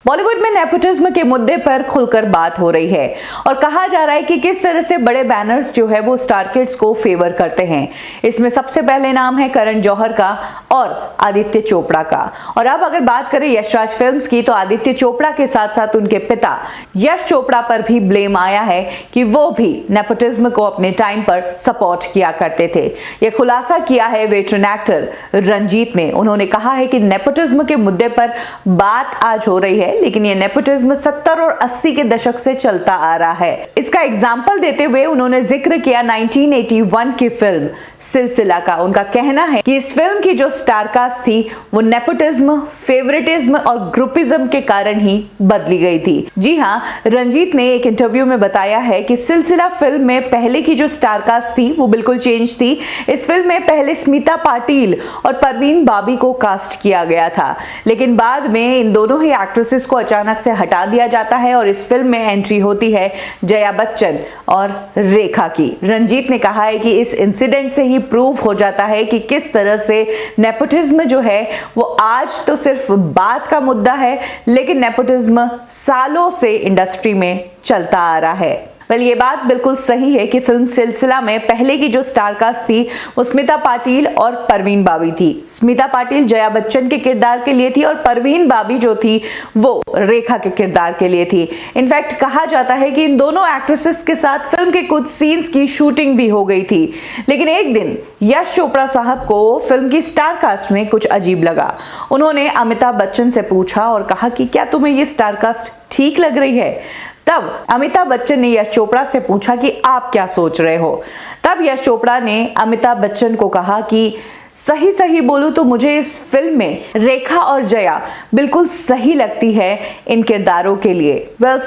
बॉलीवुड में नेपोटिज्म के मुद्दे पर खुलकर बात हो रही है और कहा जा रहा है कि किस तरह से बड़े बैनर्स जो है वो स्टार किड्स को फेवर करते हैं। इसमें सबसे पहले नाम है करण जौहर का और आदित्य चोपड़ा का। और अब अगर बात करें यशराज फिल्म्स की तो आदित्य चोपड़ा के साथ साथ उनके पिता यश चोपड़ा पर भी ब्लेम आया है कि वो भी नेपोटिज्म को अपने टाइम पर सपोर्ट किया करते थे। यह खुलासा किया है वेटरन एक्टर रंजीत ने। उन्होंने कहा है कि नेपोटिज्म के मुद्दे पर बात आज हो रही है, लेकिन ये नेपोटिज्म 70 और 80 के दशक से चलता आ रहा है। इसका एग्जाम्पल देते हुए उन्होंने जिक्र किया 1981 की फिल्म सिलसिला का। उनका कहना है कि इस फिल्म की जो स्टारकास्ट थी वो नेपोटिज्म, फेवरेटिज्म और ग्रुपिज्म के कारण ही बदली गई थी। जी हाँ, रंजीत ने एक इंटरव्यू में बताया है कि सिलसिला फिल्म में पहले की जो स्टारकास्ट थी वो बिल्कुल चेंज थी। इस फिल्म में पहले स्मिता पाटिल और परवीन बाबी को कास्ट किया गया था, लेकिन बाद में इन दोनों ही एक्ट्रेसेस को अचानक से हटा दिया जाता है और इस फिल्म में एंट्री होती है जया बच्चन और रेखा की। रंजीत ने कहा है कि इस इंसिडेंट से ही प्रूव हो जाता है कि किस तरह से नेपोटिज्म जो है वो आज तो सिर्फ बात का मुद्दा है, लेकिन नेपोटिज्म सालों से इंडस्ट्री में चलता आ रहा है। ये बात बिल्कुल सही है कि फिल्म सिलसिला में पहले की जो स्टारकास्ट थी वो स्मिता पाटिल और परवीन बाबी थी। स्मिता पाटिल जया बच्चन के किरदार के लिए थी और परवीन बाबी जो थी वो रेखा के किरदार के लिए थी। इनफैक्ट कहा जाता है कि इन दोनों एक्ट्रेसेस के साथ फिल्म के कुछ सीन्स की शूटिंग भी हो गई थी, लेकिन एक दिन यश चोपड़ा साहब को फिल्म की स्टारकास्ट में कुछ अजीब लगा। उन्होंने अमिताभ बच्चन से पूछा और कहा कि क्या तुम्हें ये स्टारकास्ट ठीक लग रही है? तब अमिताभ बच्चन ने यश चोपड़ा से पूछा कि आप क्या सोच रहे हो? तब यश चोपड़ा ने अमिताभ बच्चन को कहा कि सही बोलूं तो मुझे इस फिल्म में रेखा और जया बिल्कुल सही लगती है इन किरदारों के लिए।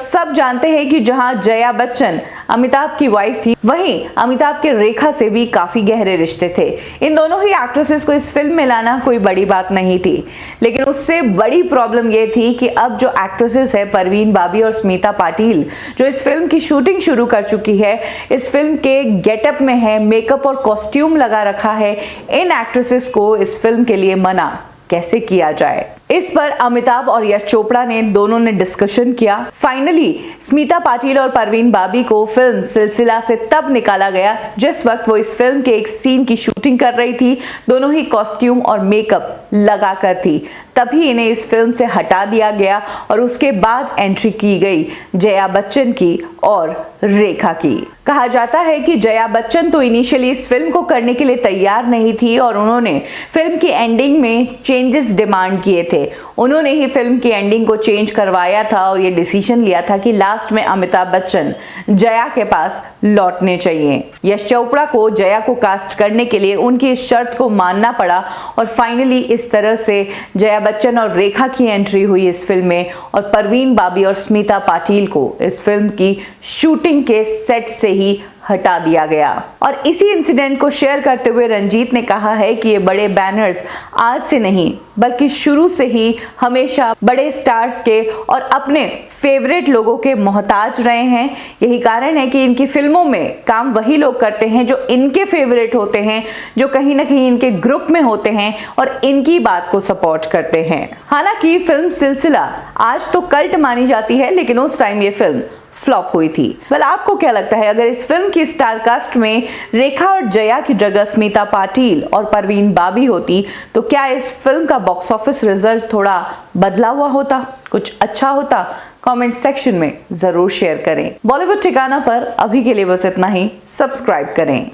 सब जानते हैं कि जहां जया बच्चन अमिताभ की वाइफ थी, वहीं अमिताभ के रेखा से भी काफी गहरे रिश्ते थे। इन दोनों ही एक्ट्रेसेस को इस फिल्म में लाना कोई बड़ी बात नहीं थी, लेकिन उससे बड़ी प्रॉब्लम यह थी कि अब जो एक्ट्रेसेस है परवीन बाबी और स्मिता पाटिल जो इस फिल्म की शूटिंग शुरू कर चुकी है, इस फिल्म के गेटअप में है, मेकअप और कॉस्ट्यूम लगा रखा है, इन एक्ट्रेसेस को इस फिल्म के लिए मना कैसे किया जाए। इस पर अमिताभ और यश चोपड़ा ने दोनों ने डिस्कशन किया। फाइनली स्मिता पाटिल और परवीन बाबी को फिल्म सिलसिला से तब निकाला गया जिस वक्त वो इस फिल्म के एक सीन की शूटिंग कर रही थी। दोनों ही कॉस्ट्यूम और मेकअप लगाकर थी, तभी इन्हें इस फिल्म से हटा दिया गया और उसके बाद एंट्री की गई जया बच्चन की और रेखा की। कहा जाता है कि जया बच्चन तो इनिशियली इस फिल्म को करने के लिए तैयार नहीं थी और उन्होंने फिल्म की एंडिंग में चेंजेस डिमांड किए थे। उन्होंने ही फिल्म की एंडिंग को चेंज करवाया था और ये डिसीजन लिया था कि लास्ट में अमिताभ बच्चन जया के पास लौटने चाहिए। यश चोपड़ा को जया को कास्ट करने के लिए उनकी इस शर्त को मानना पड़ा और फाइनली इस तरह से जया बच्चन और रेखा की एंट्री हुई इस फिल्म में और परवीन बाबी और स्मिता पाटिल को इस फिल्म की शूटिंग के सेट से ही हटा दिया गया। और इसी इंसिडेंट को शेयर करते हुए रंजीत ने कहा है कि ये बड़े बैनर्स आज से नहीं बल्कि शुरू से ही हमेशा बड़े स्टार्स के और अपने फेवरेट लोगों के मोहताज रहे हैं। यही कारण है कि इनकी फिल्मों में काम वही लोग करते हैं जो इनके फेवरेट होते हैं, जो कहीं ना कहीं इनके ग्रुप में होते हैं और इनकी बात को सपोर्ट करते हैं। हालांकि फिल्म सिलसिला आज तो कल्ट मानी जाती है, लेकिन उस टाइम ये फिल्म फ्लॉप हुई थी। आपको क्या लगता है, अगर इस फिल्म की स्टारकास्ट में रेखा और जया की जगह स्मिता पाटिल और परवीन बाबी होती तो क्या इस फिल्म का बॉक्स ऑफिस रिजल्ट थोड़ा बदला हुआ होता, कुछ अच्छा होता? कमेंट सेक्शन में जरूर शेयर करें। बॉलीवुड ठिकाना पर अभी के लिए बस इतना ही। सब्सक्राइब करें।